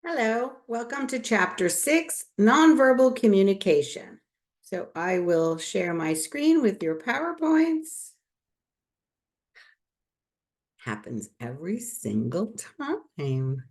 Hello, welcome to Chapter 6, Nonverbal Communication. So I will share my screen with your PowerPoints. Happens every single time.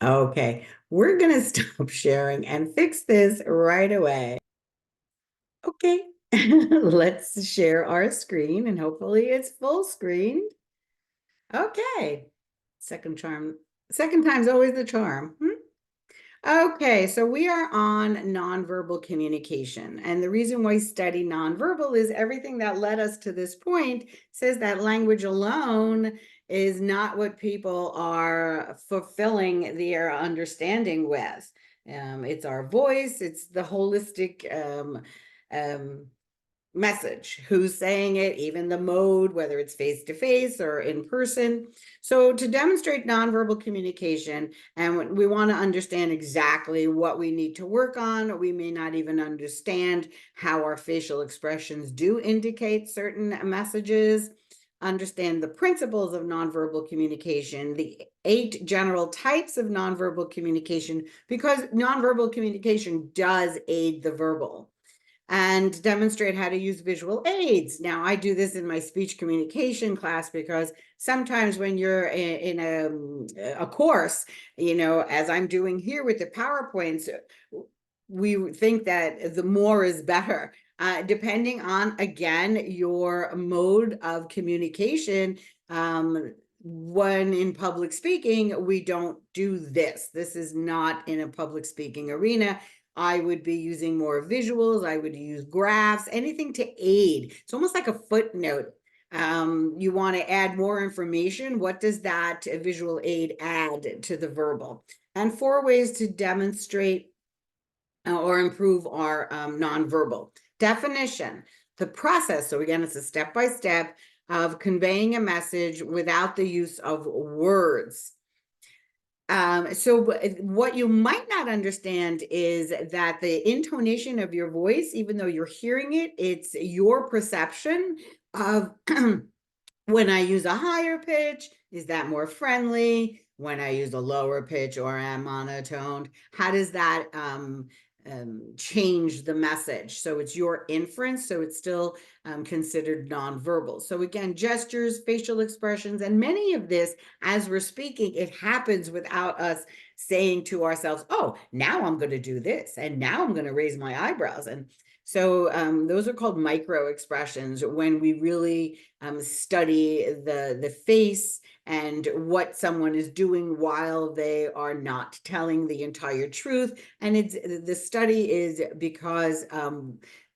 Okay, we're going to stop sharing and fix this right away. Okay, let's share our screen and hopefully it's full screen. Okay, second time's always the charm. Okay, so we are on nonverbal communication. And the reason why I study nonverbal is everything that led us to this point says that language alone is not what people are fulfilling their understanding with. It's our voice, it's the holistic um, message, who's saying it, even the mode, whether it's face to face or in person. So to demonstrate nonverbal communication, and we want to understand exactly what we need to work on, we may not even understand how our facial expressions do indicate certain messages, understand the principles of nonverbal communication, the 8 general types of nonverbal communication, because nonverbal communication does aid the verbal, and demonstrate how to use visual aids. Now, I do this in my speech communication class because sometimes when you're in a course, as I'm doing here with the PowerPoints, we think that the more is better. Depending on, again, your mode of communication, when in public speaking, we don't do this. This is not in a public speaking arena. I would be using more visuals. I would use graphs, anything to aid. It's almost like a footnote. You want to add more information. What does that visual aid add to the verbal? And 4 ways to demonstrate or improve our nonverbal. Definition, the process. So again, it's a step-by-step of conveying a message without the use of words. So what you might not understand is that the intonation of your voice, even though you're hearing it, it's your perception of when I use a higher pitch, is that more friendly? When I use a lower pitch or am monotoned, how does that change the message? So it's your inference, so it's still considered nonverbal. So again, gestures, facial expressions, and many of this, as we're speaking, it happens without us saying to ourselves, oh, now I'm going to do this, and now I'm going to raise my eyebrows. And so those are called micro expressions when we really study the face and what someone is doing while they are not telling the entire truth. And the study is because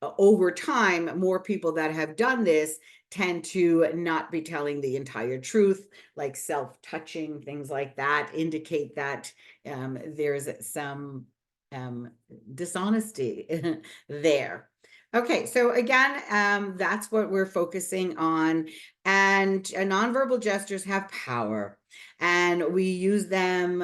over time, more people that have done this tend to not be telling the entire truth, like self-touching, things like that indicate that there's some dishonesty there. Okay, so again, that's what we're focusing on. And nonverbal gestures have power, and we use them.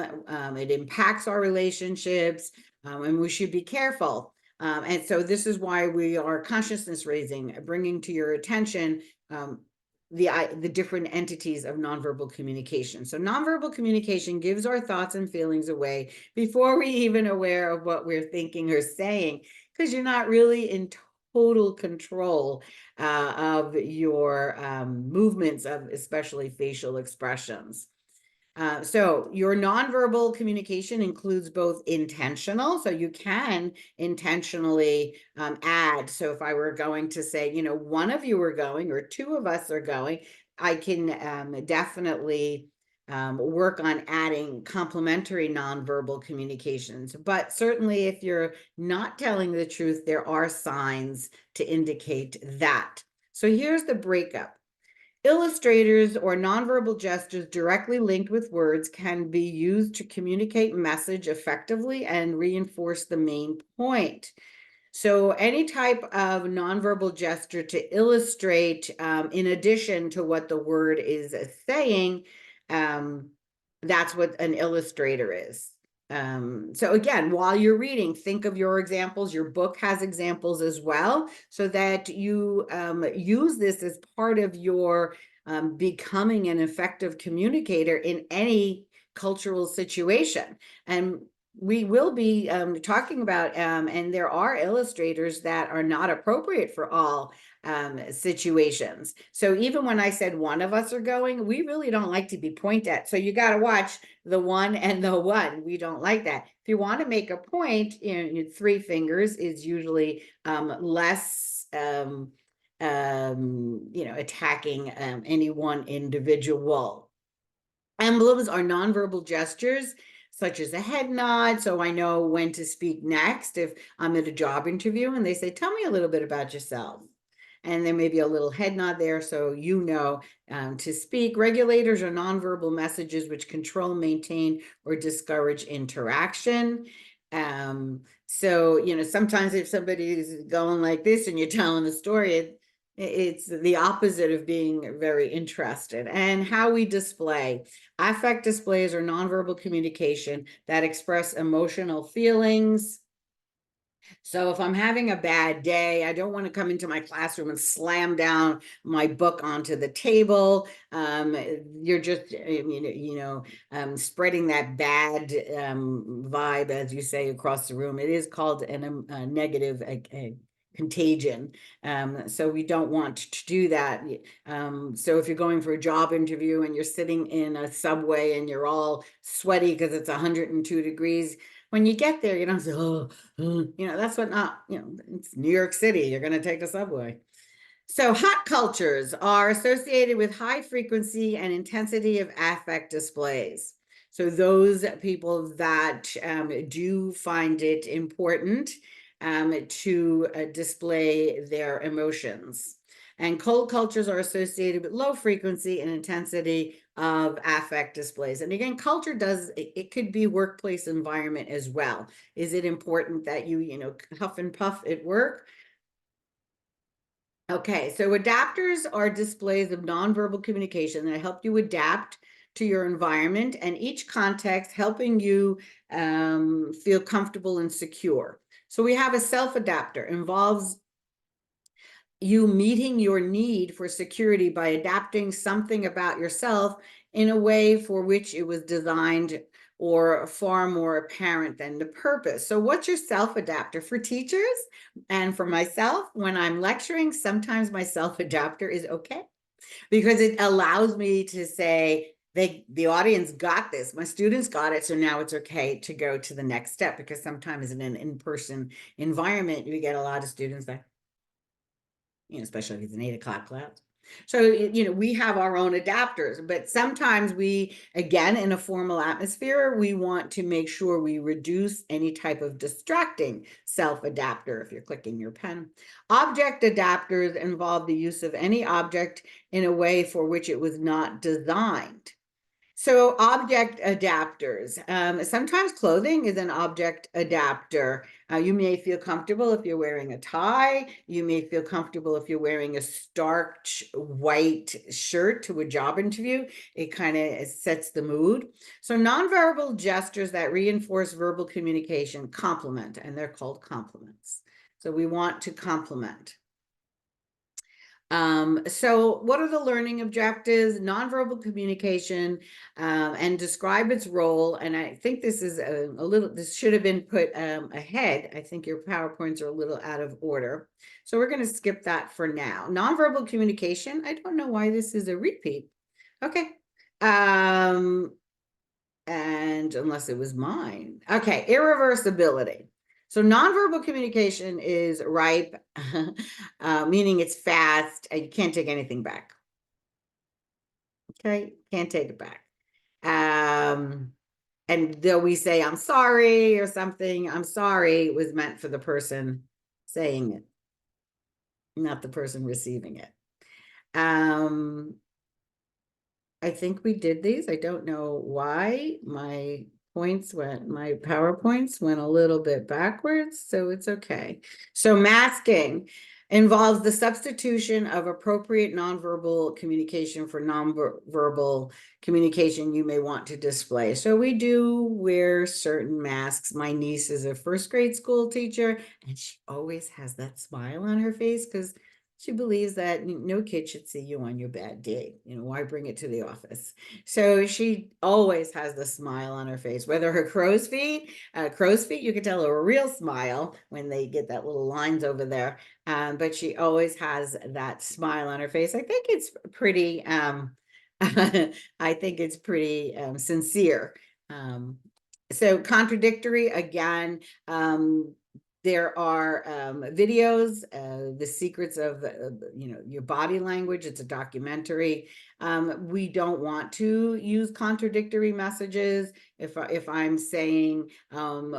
It impacts our relationships, and we should be careful. And so this is why we are consciousness raising, bringing to your attention the different entities of nonverbal communication. So nonverbal communication gives our thoughts and feelings away before we even aware of what we're thinking or saying, because you're not really in total control of your movements of especially facial expressions. So your nonverbal communication includes both intentional, so you can intentionally add. So if I were going to say, one of you are going or 2 of us are going, I can definitely work on adding complementary nonverbal communications. But certainly if you're not telling the truth, there are signs to indicate that. So here's the breakup. Illustrators or nonverbal gestures directly linked with words can be used to communicate message effectively and reinforce the main point. So any type of nonverbal gesture to illustrate, in addition to what the word is saying, that's what an illustrator is. So again, while you're reading, think of your examples. Your book has examples as well, so that you use this as part of your becoming an effective communicator in any cultural situation. And we will be talking about, and there are illustrators that are not appropriate for all situations. So even when I said one of us are going, we really don't like to be pointed at. So you got to watch the one and the one. We don't like that. If you want to make a point, three fingers is usually less attacking any one individual. Emblems are nonverbal gestures, such as a head nod, so I know when to speak next if I'm at a job interview and they say, tell me a little bit about yourself. And there may be a little head nod there, so you know to speak. Regulators are nonverbal messages which control, maintain, or discourage interaction. So, sometimes if somebody is going like this and you're telling a story, it's the opposite of being very interested. And how we display. Affect displays are nonverbal communication that express emotional feelings. So if I'm having a bad day, I don't want to come into my classroom and slam down my book onto the table. You're just, spreading that bad vibe, as you say, across the room. It is called a negative contagion. So we don't want to do that. So if you're going for a job interview and you're sitting in a subway and you're all sweaty because it's 102 degrees, when you get there, you don't say, oh, that's what not, it's New York City. You're going to take the subway. So hot cultures are associated with high frequency and intensity of affect displays. So those people that do find it important to display their emotions. And cold cultures are associated with low frequency and intensity of affect displays. And again, culture it could be workplace environment as well. Is it important that you huff and puff at work? Okay, so adapters are displays of nonverbal communication that help you adapt to your environment and each context, helping you feel comfortable and secure. So we have a self-adapter, involves you meeting your need for security by adapting something about yourself in a way for which it was designed or far more apparent than the purpose. So what's your self-adapter? For teachers and for myself, when I'm lecturing, sometimes my self-adapter is okay because it allows me to say, the audience got this, my students got it, so now it's okay to go to the next step, because sometimes in an in-person environment, you get a lot of students that, especially if it's an 8 o'clock class. So, we have our own adapters, but sometimes we, again, in a formal atmosphere, we want to make sure we reduce any type of distracting self-adapter if you're clicking your pen. Object adapters involve the use of any object in a way for which it was not designed. So object adapters. Sometimes clothing is an object adapter. You may feel comfortable if you're wearing a tie. You may feel comfortable if you're wearing a starched white shirt to a job interview. It kind of sets the mood. So nonverbal gestures that reinforce verbal communication complement, and they're called complements. So we want to complement. So what are the learning objectives? Nonverbal communication, and describe its role. And I think this is this should have been put ahead. I think your PowerPoints are a little out of order. So we're going to skip that for now. Nonverbal communication. I don't know why this is a repeat. Okay. And unless it was mine. Okay, irreversibility. So nonverbal communication is ripe, meaning it's fast and you can't take anything back. Okay, can't take it back. And though we say, I'm sorry or something, I'm sorry was meant for the person saying it, not the person receiving it. I think we did these. I don't know why my PowerPoints went a little bit backwards, so it's okay. So masking involves the substitution of appropriate nonverbal communication for nonverbal communication you may want to display. So we do wear certain masks. My niece is a first grade school teacher, and she always has that smile on her face because She believes that no kid should see you on your bad day. Why bring it to the office? So she always has the smile on her face, whether her crow's feet, you can tell are a real smile when they get that little lines over there. But she always has that smile on her face. I think it's pretty, I think it's pretty sincere. So contradictory again, there are videos, The Secrets of Your Body Language. It's a documentary. We don't want to use contradictory messages. If I'm saying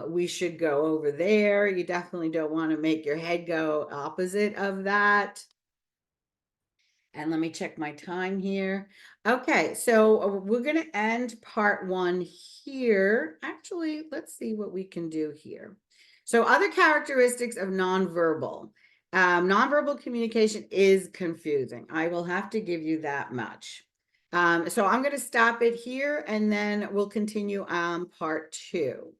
we should go over there, you definitely don't want to make your head go opposite of that. And let me check my time here. Okay, so we're going to end part 1 here. Actually, let's see what we can do here. So other characteristics of nonverbal. Nonverbal communication is confusing. I will have to give you that much. So I'm going to stop it here and then we'll continue on part 2.